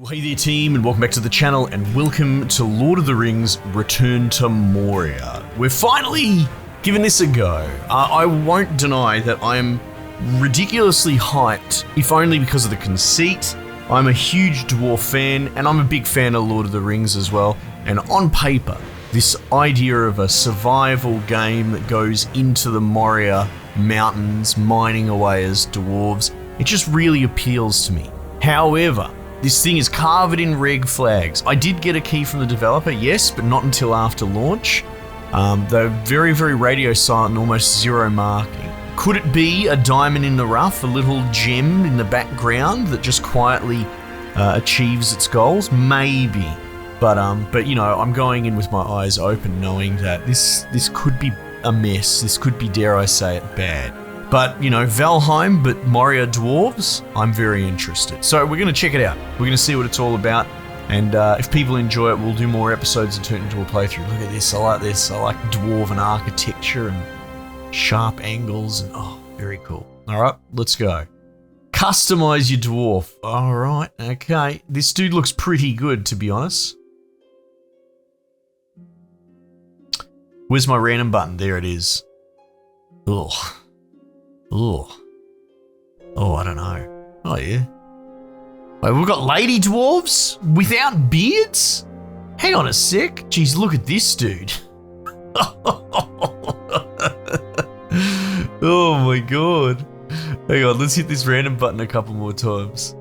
Well, hey there team, and welcome back to the channel, and welcome to Lord of the Rings Return to Moria. We're finally giving this a go. I won't deny that I'm ridiculously hyped, if only because of the conceit. I'm a huge dwarf fan, and I'm a big fan of Lord of the Rings as well, and on paper, this idea of a survival game that goes into the Moria mountains, mining away as dwarves, it just really appeals to me. However, this thing is carved in reg flags. I did get a key from the developer, yes, but not until after launch. They're very, very radio silent and almost zero marketing. Could it be a diamond in the rough, a little gem in the background that just quietly achieves its goals? Maybe. But you know, I'm going in with my eyes open, knowing that this could be a mess. This could be, dare I say it, bad. But, you know, Valheim, but Moria Dwarves, I'm very interested. So we're going to check it out. We're going to see what it's all about. And if people enjoy it, we'll do more episodes and turn it into a playthrough. Look at this. I like this. I like dwarven architecture and sharp angles. And oh, very cool. All right, let's go. Customize your dwarf. All right, okay. This dude looks pretty good, to be honest. Where's my random button? There it is. Ugh. Ugh. Oh, I don't know. Oh, yeah. Wait, we've got lady dwarves without beards? Hang on a sec. Jeez, look at this dude. Oh my god. Hang on, let's hit this random button a couple more times.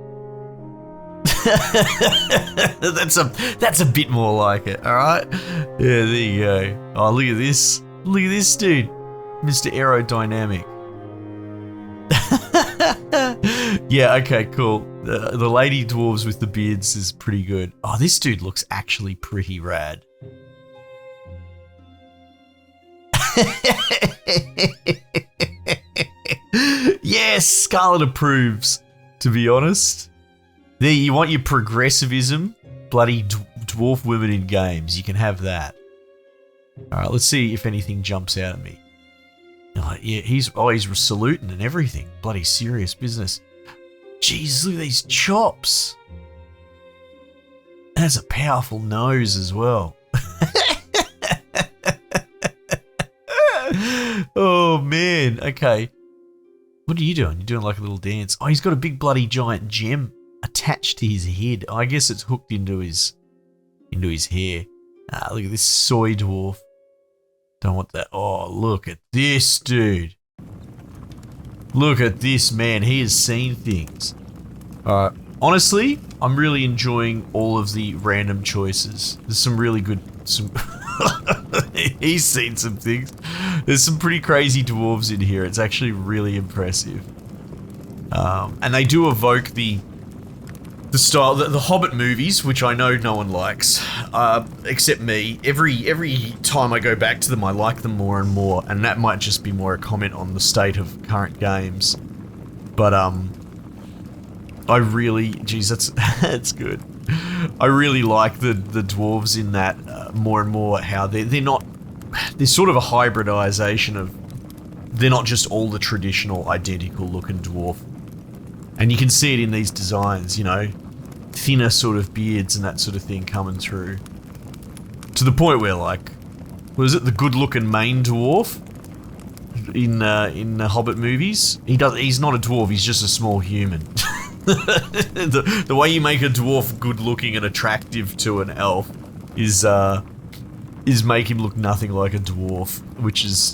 That's a bit more like it, alright? Yeah, there you go. Oh, look at this. Look at this dude. Mr. Aerodynamic. Yeah, okay, cool. The lady dwarves with the beards is pretty good. Oh, this dude looks actually pretty rad. Yes, Scarlet approves, to be honest. There, you want your progressivism? Bloody dwarf women in games. You can have that. Alright, let's see if anything jumps out at me. Oh, yeah, he's saluting and everything. Bloody serious business. Jeez, look at these chops. That's a powerful nose as well. Oh, man. Okay. What are you doing? You're doing like a little dance. Oh, he's got a big bloody giant gem attached to his head. I guess it's hooked into his hair. Ah, look at this soy dwarf. Don't want that. Oh, look at this dude. Look at this man. He has seen things. Alright. Honestly, I'm really enjoying all of the random choices. There's some really good... He's seen some things. There's some pretty crazy dwarves in here. It's actually really impressive. And they do evoke the style, the Hobbit movies, which I know no one likes, except me. Every time I go back to them, I like them more and more, and that might just be more a comment on the state of current games. But I really, geez, that's good. I really like the dwarves in that more and more. How they're sort of a hybridization of. They're not just all the traditional identical looking dwarf. And you can see it in these designs, you know, thinner sort of beards and that sort of thing coming through. To the point where, like, was it the good-looking main dwarf in the Hobbit movies? He's not a dwarf, he's just a small human. the way you make a dwarf good-looking and attractive to an elf is make him look nothing like a dwarf,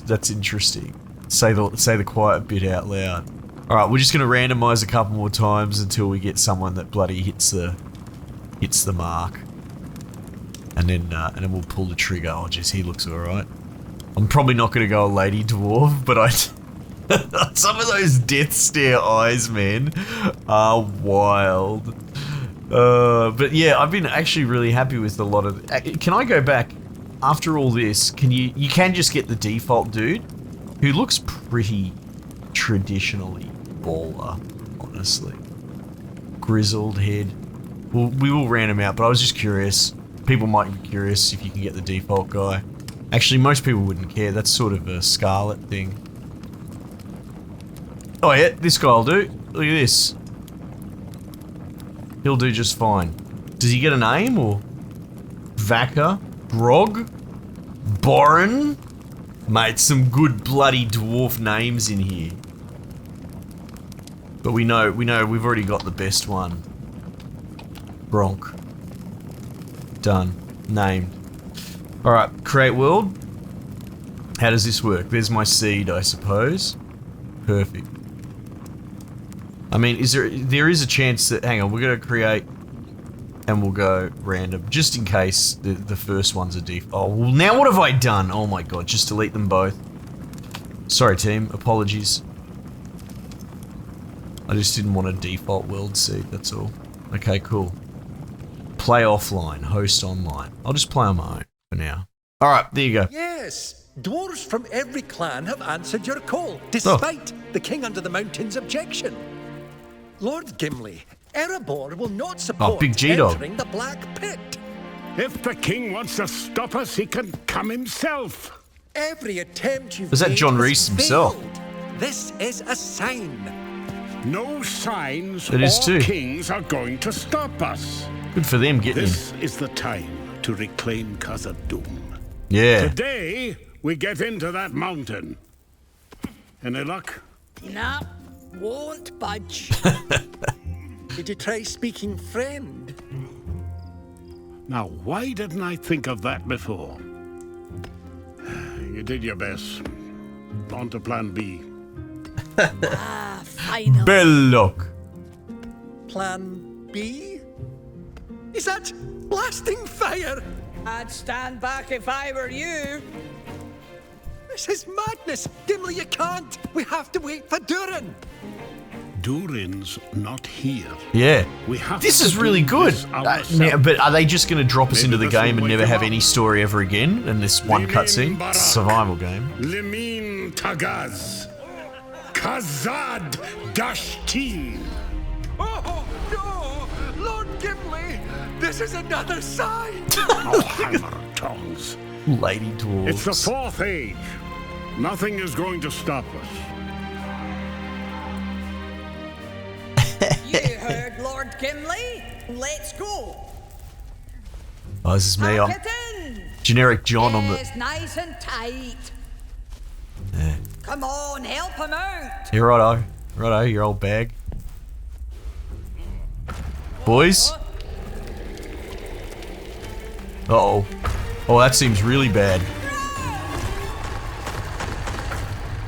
that's interesting. Say the quiet bit out loud. Alright, we're just going to randomise a couple more times until we get someone that bloody hits the mark. And then we'll pull the trigger. Oh, jeez, he looks alright. I'm probably not going to go a lady dwarf, but some of those death stare eyes, man, are wild. But yeah, I've been actually really happy with a lot of... Can I go back? After all this, you can just get the default dude, who looks pretty traditionally baller, honestly. Grizzled head. Well, we will random out, but I was just curious. People might be curious if you can get the default guy. Actually, most people wouldn't care. That's sort of a Scarlet thing. Oh yeah, this guy will do. Look at this. He'll do just fine. Does he get a name or? Vaca? Grog? Boren? Mate, some good bloody dwarf names in here. But we know we've already got the best one. Bronk. Done. Named. Alright, create world. How does this work? There's my seed, I suppose. Perfect. I mean, there is a chance that, hang on, we're gonna create and we'll go random, just in case the first one's a default. Oh, well, now what have I done? Oh my god, just delete them both. Sorry team, apologies. I just didn't want a default world seed, that's all. Okay, cool. Play offline, host online. I'll just play on my own for now. Alright, there you go. Yes, dwarves from every clan have answered your call, despite the King Under the Mountain's objection. Lord Gimli, Erebor will not support Big G-Dog. entering the Black Pit. If the king wants to stop us, he can come himself. Every attempt you've Was that made John has Reese himself? failed. This is a sign. No signs It is or too. kings are going to stop us. Good for them getting This him. is the time to reclaim Khazad-dûm. Yeah. Today, we get into that mountain. Any luck? No, won't budge. Did you try speaking friend? Now, why didn't I think of that before? You did your best. On to plan B. Final. Belloc. Plan B? Is that blasting fire? I'd stand back if I were you. This is madness. Gimli, you can't. We have to wait for Juran. Durin's not here. Yeah. We have This to is really do good. this ourselves. Now, but are they just going to drop us Maybe into the this will game and wake never him have up. any story ever again in this one Limin cutscene? Barak. Survival game. Limin Tagaz. Khazad Dashtin. Oh, no! Lord Gimli, this is another sign! Oh, hammer tongues. Lady dwarves. It's the fourth age. Nothing is going to stop us. You heard Lord Gimli. Let's go. Oh, this is me. I'm Pack it in. generic John on the. Yes, nice and tight. Yeah. Come on, help him out. Yeah, righto. Righto, your old bag. Boys? Uh-oh. Oh, that seems really bad.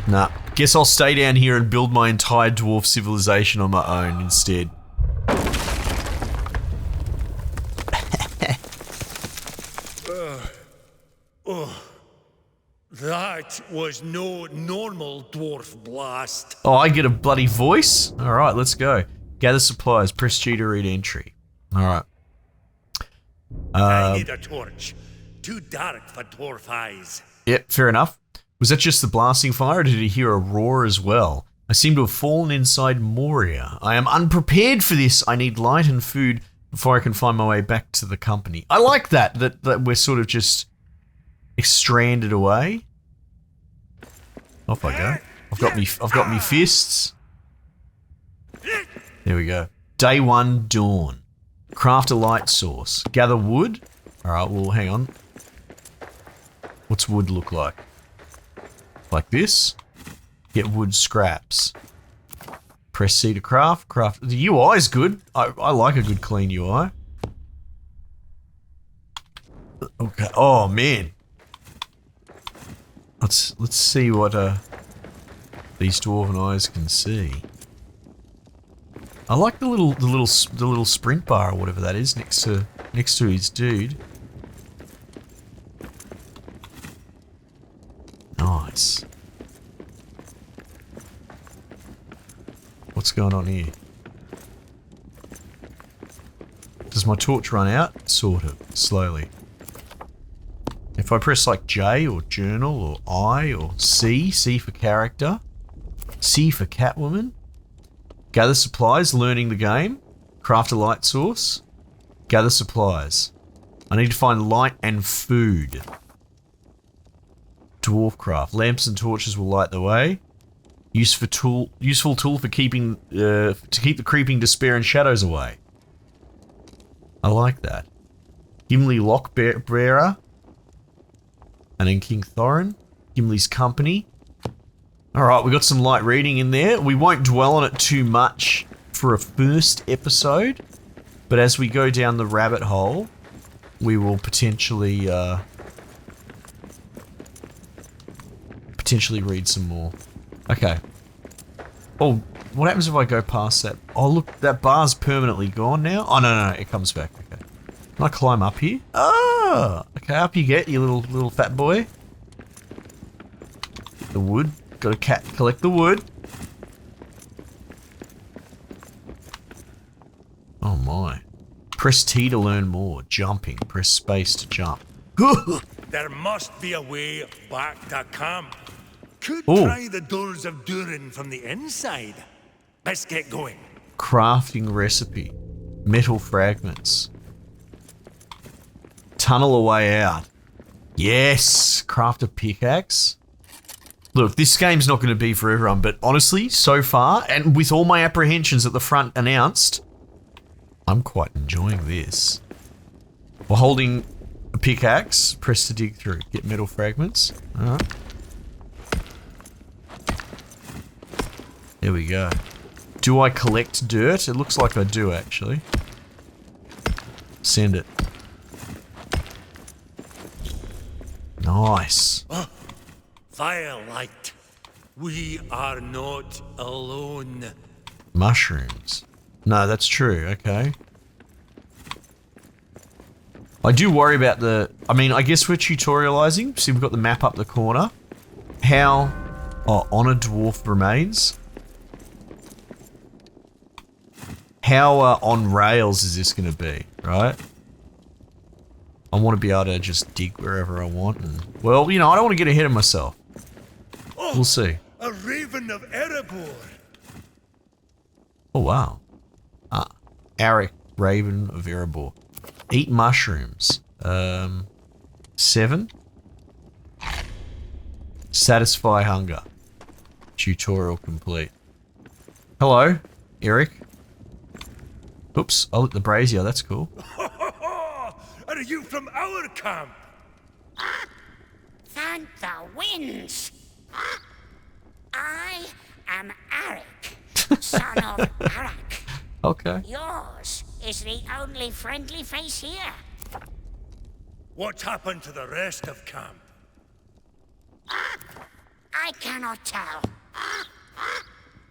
Nah. Guess I'll stay down here and build my entire dwarf civilization on my own instead. That was no normal dwarf blast. Oh, I get a bloody voice? Alright, let's go. Gather supplies. Press G to read entry. Alright. I need a torch. Too dark for dwarf eyes. Yep, fair enough. Was that just the blasting fire, or did he hear a roar as well? I seem to have fallen inside Moria. I am unprepared for this. I need light and food before I can find my way back to the company. I like that we're sort of just stranded away. Off I go. I've got me fists. There we go. Day 1, dawn. Craft a light source. Gather wood. Alright, well, hang on. What's wood look like? Like this. Get wood scraps. Press C to craft. Craft. The UI is good. I like a good clean UI. Okay. Oh man. Let's see what these dwarven eyes can see. I like the little sprint bar or whatever that is next to his dude. Nice. What's going on here? Does my torch run out? Sort of. Slowly. If I press like J or journal or I or C for character, C for Catwoman, gather supplies, learning the game, craft a light source, gather supplies. I need to find light and food. Dwarf craft. Lamps and torches will light the way. Useful tool for keeping to keep the creeping despair and shadows away. I like that. Gimli Lockbearer. And then King Thorin. Gimli's Company. Alright, we got some light reading in there. We won't dwell on it too much for a first episode. But as we go down the rabbit hole, we will potentially read some more. Okay. Oh, what happens if I go past that? Oh, look, that bar's permanently gone now. Oh, no, it comes back. Okay. Can I climb up here? Oh, okay, up you get, you little fat boy. The wood. Got to collect the wood. Oh my. Press T to learn more. Jumping. Press space to jump. There must be a way back to camp. Could Ooh. try the doors of Juran from the inside. Let's get going. Crafting recipe. Metal fragments. Tunnel a way out. Yes! Craft a pickaxe. Look, this game's not going to be for everyone, but honestly, so far, and with all my apprehensions at the front announced, I'm quite enjoying this. We're holding a pickaxe, press to dig through, get metal fragments. Alright. There we go. Do I collect dirt? It looks like I do, actually. Send it. Nice. Firelight. We are not alone. Mushrooms. No, that's true. Okay. I do worry about the... I mean, I guess we're tutorializing. See, we've got the map up the corner. How... Oh, on a dwarf remains. How on rails is this going to be, right? I want to be able to just dig wherever I want. And, well, you know, I don't want to get ahead of myself. We'll see. A raven of Erebor. Oh, wow. Arik, Raven of Erebor. Eat mushrooms. 7. Satisfy hunger. Tutorial complete. Hello, Eric. Oops, I lit the brazier, that's cool. Are you from our camp? Thank the winds. I am Arik, son of Arak. Okay. Yours is the only friendly face here. What happened to the rest of camp? I cannot tell.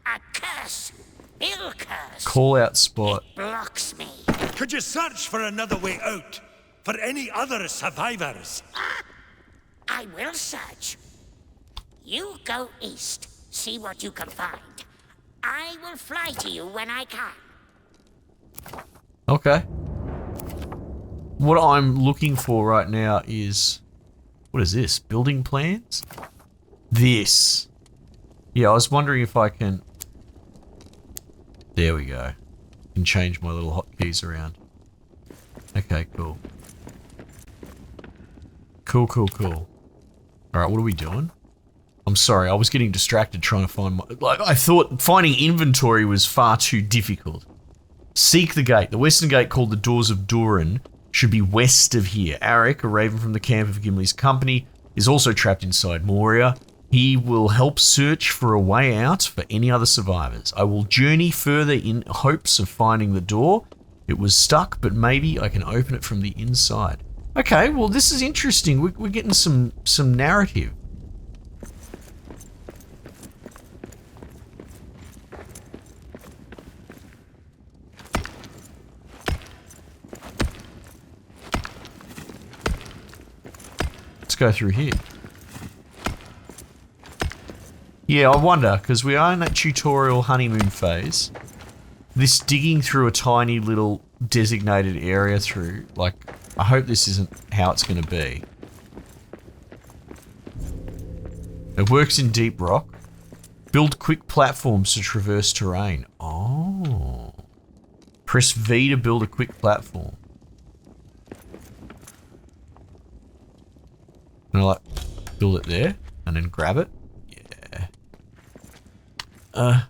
A curse. Ill curse. Call out spot. It blocks me. Could you search for another way out? For any other survivors? I will search. You go east. See what you can find. I will fly to you when I can. Okay. What I'm looking for right now is... What is this? Building plans? This. Yeah, I was wondering if I can... There we go. I can change my little hotkeys around. Okay, cool. Cool. Alright, what are we doing? I'm sorry, I was getting distracted trying to find my... Like, I thought finding inventory was far too difficult. Seek the gate. The western gate, called the Doors of Juran, should be west of here. Arik, a raven from the camp of Gimli's company, is also trapped inside Moria. He will help search for a way out for any other survivors. I will journey further in hopes of finding the door. It was stuck, but maybe I can open it from the inside. Okay, well, this is interesting. We're getting some narrative. Let's go through here. Yeah, I wonder, because we are in that tutorial honeymoon phase. This digging through a tiny little designated area through, like, I hope this isn't how it's going to be. It works in deep rock. Build quick platforms to traverse terrain. Oh. Press V to build a quick platform. And I like build it there and then grab it. Yeah.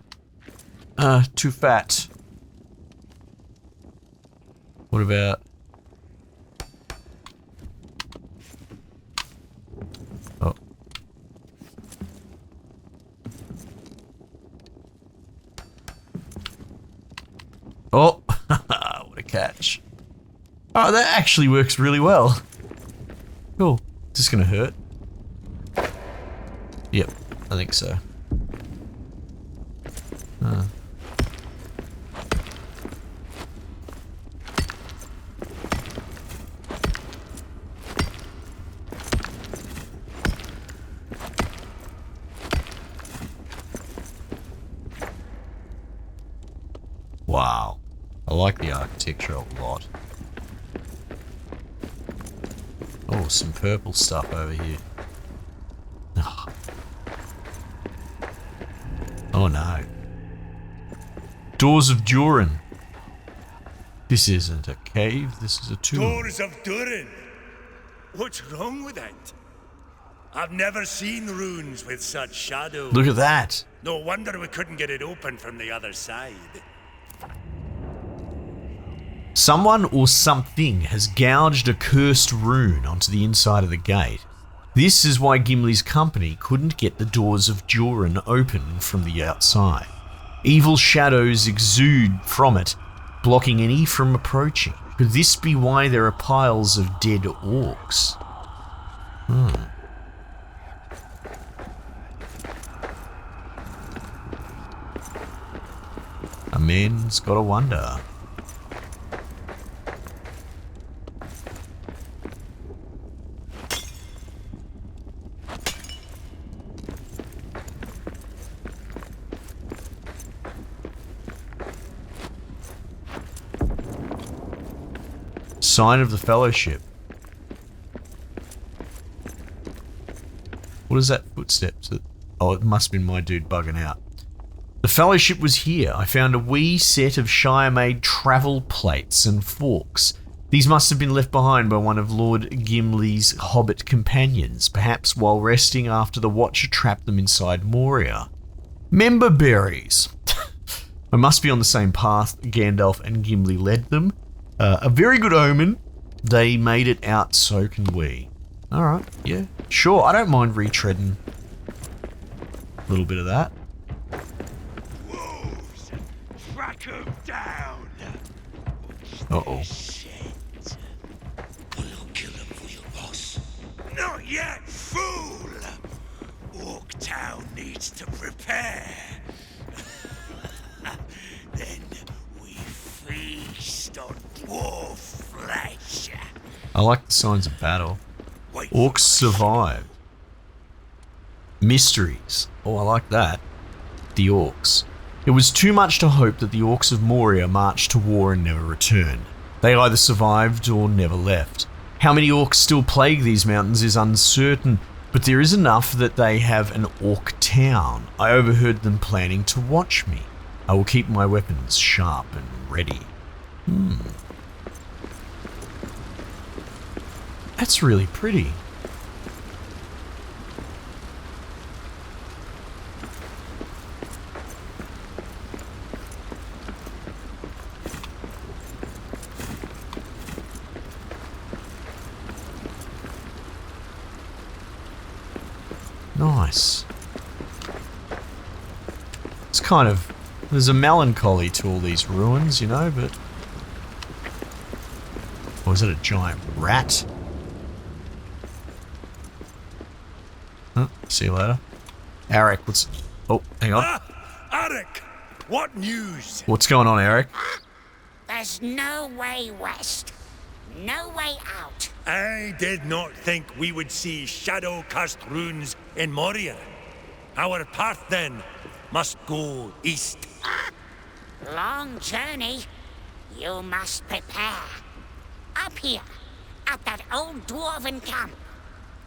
Too fat. What about Oh, that actually works really well. Cool. Is this gonna hurt? Yep, I think so. Wow. I like the architecture a lot. Oh, some purple stuff over here. Oh, oh no. Doors of Juran. This isn't a cave, this is a tomb. Doors of Juran. What's wrong with it? I've never seen runes with such shadow. Look at that. No wonder we couldn't get it open from the other side. Someone or something has gouged a cursed rune onto the inside of the gate. This is why Gimli's company couldn't get the doors of Juran open from the outside. Evil shadows exude from it, blocking any from approaching. Could this be why there are piles of dead orcs? A man's gotta wonder. Sign of the Fellowship. What is that footsteps? Oh, it must have been my dude bugging out. The Fellowship was here. I found a wee set of Shire-made travel plates and forks. These must have been left behind by one of Lord Gimli's hobbit companions, perhaps while resting after the Watcher trapped them inside Moria. Member berries. I must be on the same path Gandalf and Gimli led them. A very good omen. They made it out, so can we. Alright, yeah. Sure, I don't mind retreading a little bit of that. Wolves! Track 'em down! Uh-oh. We'll kill him for you, boss. Not yet, fool! Orktown needs to prepare. Then we feast on dwarf flesh. I like the signs of battle. Wait for Orcs my survive. Mysteries. Oh, I like that. The orcs. It was too much to hope that the orcs of Moria marched to war and never returned. They either survived or never left. How many orcs still plague these mountains is uncertain, but there is enough that they have an orc town. I overheard them planning to watch me. I will keep my weapons sharp and ready. That's really pretty. Nice. It's kind of... There's a melancholy to all these ruins, you know, but... Or is it a giant rat? Huh, see you later. Eric, what's... Oh, hang on. Eric! What news? What's going on, Eric? There's no way west. No way out. I did not think we would see shadow-cast runes in Moria. Our path, then, must go east. Long journey. You must prepare. Up here, at that old dwarven camp.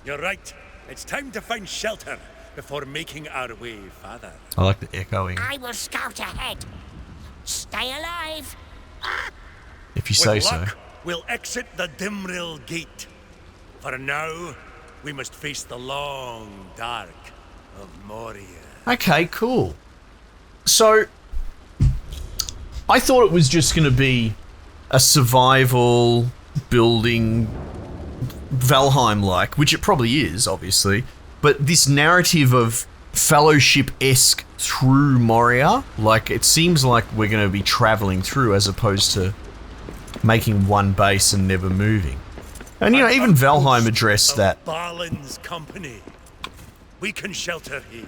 You're right. It's time to find shelter before making our way farther. I like the echoing. I will scout ahead. Stay alive. If you say With so. luck, we'll exit the Dimrill Gate. For now, we must face the long dark of Moria. Okay, cool. So, I thought it was just going to be a survival building Valheim-like, which it probably is, obviously, but this narrative of Fellowship-esque through Moria, like, it seems like we're going to be traveling through as opposed to making one base and never moving. And, you know, even Valheim addressed that. Balin's company. We can shelter here.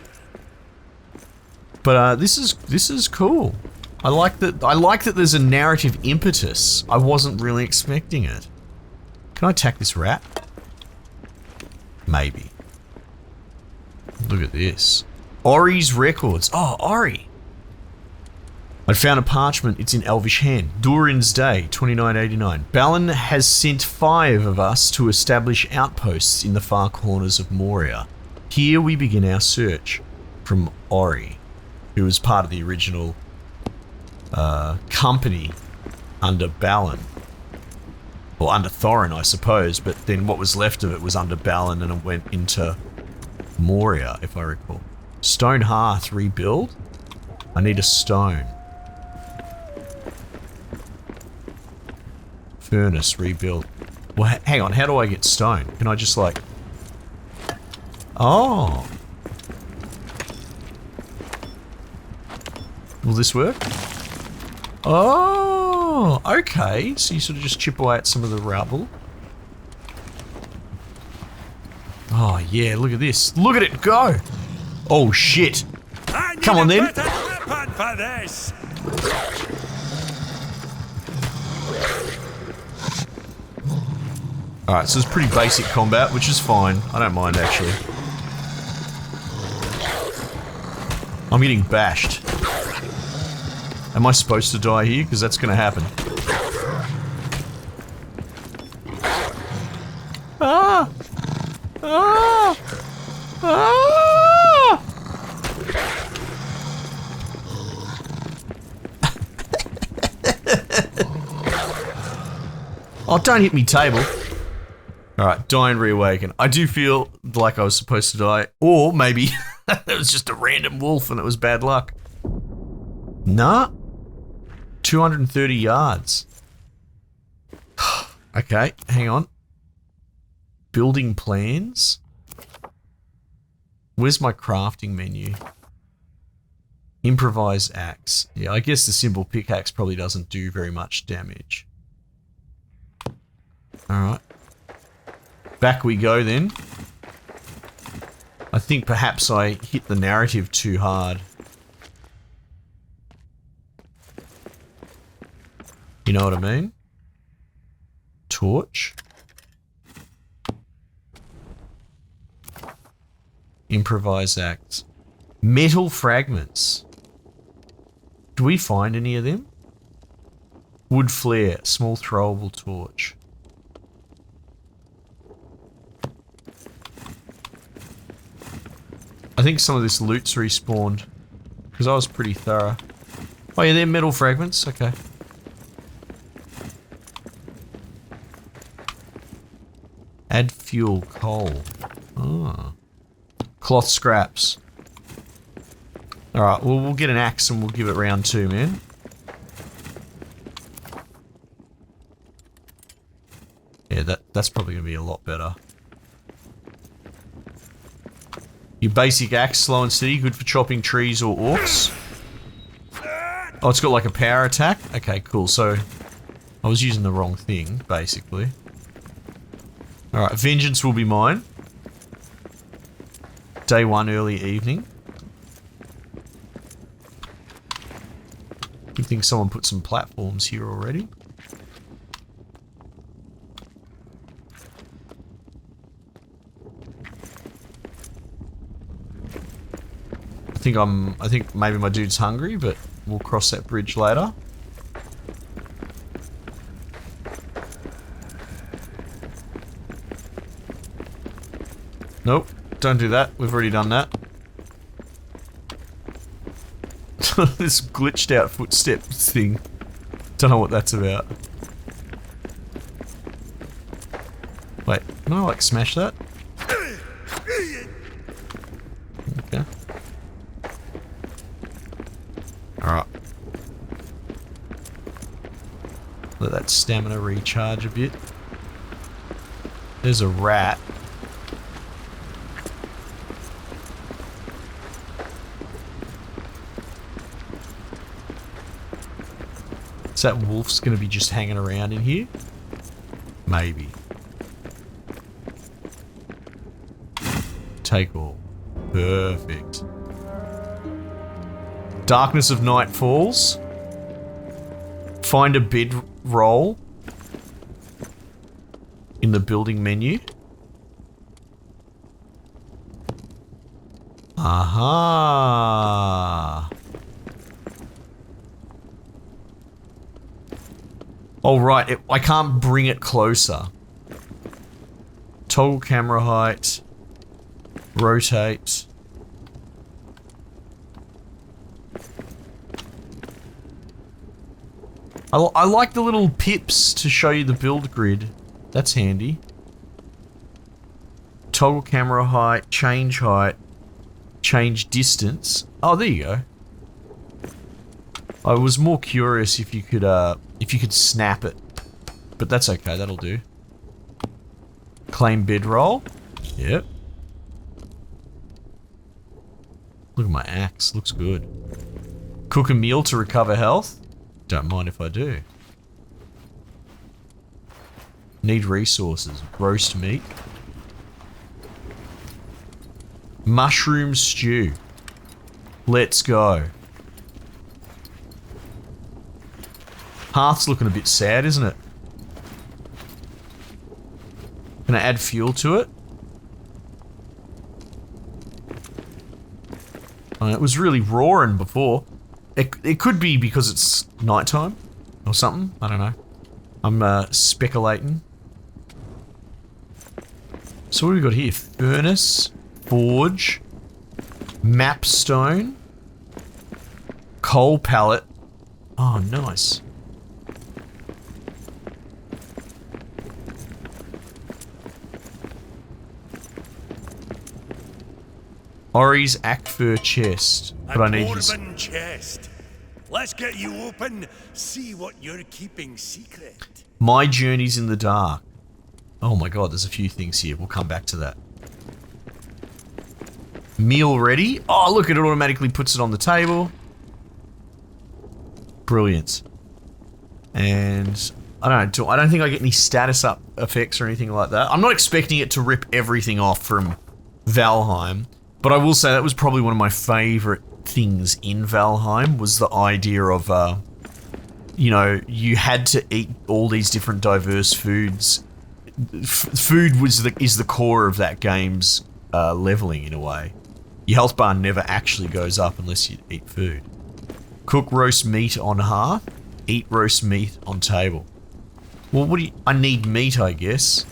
But this is cool. I like that there's a narrative impetus. I wasn't really expecting it. Can I attack this rat? Maybe. Look at this. Ori's records. Oh, Ori. I found a parchment. It's in Elvish hand. Durin's Day, 2989. Balin has sent 5 of us to establish outposts in the far corners of Moria. Here we begin our search. From Ori, who was part of the original company under Balin. Or under Thorin, I suppose, but then what was left of it was under Balin and it went into Moria, if I recall. Stone hearth rebuild? I need a stone. Furnace rebuild. Well, hang on, how do I get stone? Can I just like... Oh! Will this work? Oh, okay. So you sort of just chip away at some of the rubble. Oh yeah, look at this. Look at it go! Oh shit! Come on then! For this. Alright, so it's pretty basic combat, which is fine. I don't mind actually. I'm getting bashed. Am I supposed to die here? Because that's going to happen. Ah! Ah! Ah! Oh, don't hit me, table. Alright, die and reawaken. I do feel like I was supposed to die. Or maybe it was just a random wolf and it was bad luck. Nah. 230 yards. Okay, hang on. Building plans. Where's my crafting menu? Improvised axe. Yeah, I guess the simple pickaxe probably doesn't do very much damage. Alright. Back we go then. I think perhaps I hit the narrative too hard. You know what I mean? Torch. Improvise axe. Metal fragments. Do we find any of them? Wood flare. Small throwable torch. I think some of this loot's respawned. Because I was pretty thorough. Oh yeah, they're metal fragments. Okay. Add fuel, coal. Ah. Cloth scraps. Alright, well we'll get an axe and we'll give it round 2, man. Yeah, that's probably going to be a lot better. Your basic axe, slow and steady, good for chopping trees or orcs. Oh, it's got like a power attack? Okay, cool. So, I was using the wrong thing, basically. Alright, vengeance will be mine. Day 1, early evening. Good thing someone put some platforms here already. I think maybe my dude's hungry, but we'll cross that bridge later. Nope, don't do that. We've already done that. This glitched out footsteps thing. Don't know what that's about. Wait, can I like smash that? Okay. Alright. Let that stamina recharge a bit. There's a rat. Is that wolf's gonna be just hanging around in here? Maybe. Take all. Perfect. Darkness of night falls. Find a bid roll in the building menu. Aha. Oh right, I can't bring it closer. Toggle camera height. Rotate. I like the little pips to show you the build grid. That's handy. Toggle camera height, change distance. Oh, there you go. I was more curious if you could snap it, but that's okay. That'll do. Claim bedroll. Yep. Look at my axe. Looks good. Cook a meal to recover health. Don't mind if I do. Need resources. Roast meat. Mushroom stew. Let's go. Hearth's looking a bit sad, isn't it? Can I add fuel to it? Oh, it was really roaring before. It could be because it's nighttime or something. I don't know. I'm speculating. So what have we got here? Furnace, forge, map stone, coal pallet. Oh, nice. Ori's Akfur chest. But I need his chest. Let's get you open, see what you're keeping secret. My journeys in the dark. Oh my god, there's a few things here. We'll come back to that. Meal ready. Oh, look, it automatically puts it on the table. Brilliant. And I don't think I get any status up effects or anything like that. I'm not expecting it to rip everything off from Valheim. But I will say that was probably one of my favourite things in Valheim, was the idea of, you know, you had to eat all these different diverse foods. Food is the core of that game's leveling, in a way. Your health bar never actually goes up unless you eat food. Cook roast meat on hearth, eat roast meat on table. Well, I need meat, I guess.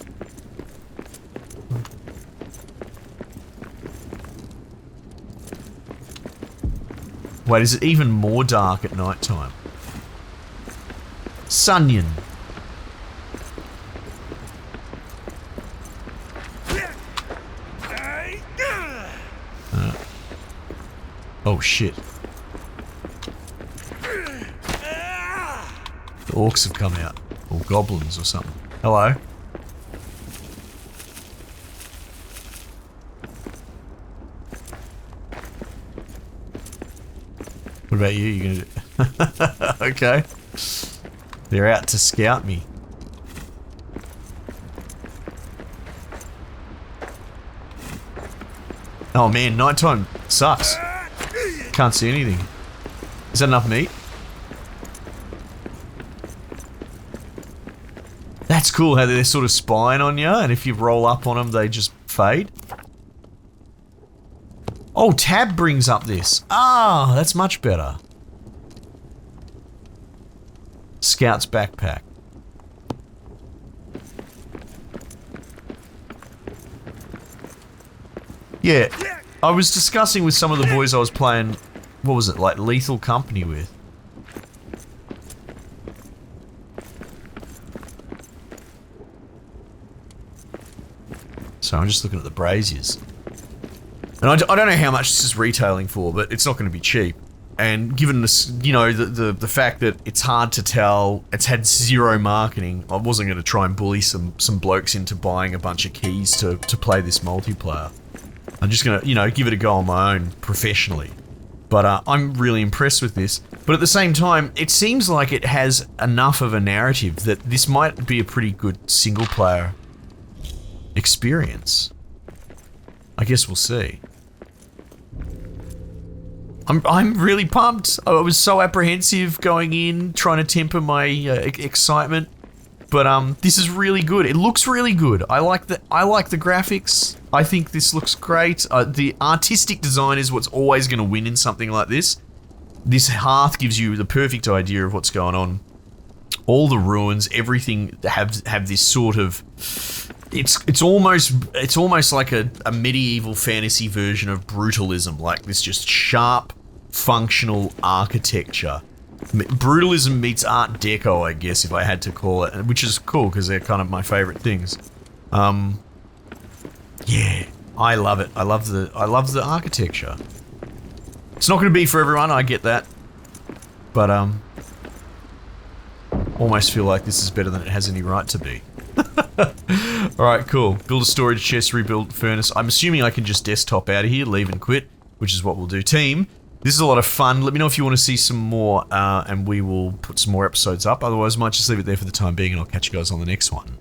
Wait, is it even more dark at night time? Sunyon. Oh shit. The orcs have come out. Or goblins or something. Hello? What about you? You gonna do okay. They're out to scout me. Oh man, nighttime sucks. Can't see anything. Is that enough meat? That's cool how they're sort of spying on you, and if you roll up on them, they just fade. Oh, tab brings up this. Ah, that's much better. Scout's backpack. Yeah, I was discussing with some of the boys I was playing, what was it, like Lethal Company with. So I'm just looking at the braziers. And I don't know how much this is retailing for, but it's not going to be cheap. And given this, you know, the fact that it's hard to tell, it's had zero marketing, I wasn't going to try and bully some blokes into buying a bunch of keys to play this multiplayer. I'm just going to, you know, give it a go on my own professionally. But I'm really impressed with this. But at the same time, it seems like it has enough of a narrative that this might be a pretty good single-player experience. I guess we'll see. I'm really pumped. I was so apprehensive going in, trying to temper my excitement. But this is really good. It looks really good. I like the graphics. I think this looks great. The artistic design is what's always going to win in something like this. This hearth gives you the perfect idea of what's going on. All the ruins, everything have this sort of. It's almost like a medieval fantasy version of brutalism, like this just sharp, functional architecture. Brutalism meets Art Deco, I guess, if I had to call it, which is cool because they're kind of my favorite things. Yeah, I love it. I love the architecture. It's not going to be for everyone, I get that, but almost feel like this is better than it has any right to be. Alright, cool. Build a storage chest, rebuild furnace. I'm assuming I can just desktop out of here, leave and quit, which is what we'll do. Team, this is a lot of fun. Let me know if you want to see some more, and we will put some more episodes up. Otherwise, I might just leave it there for the time being, and I'll catch you guys on the next one.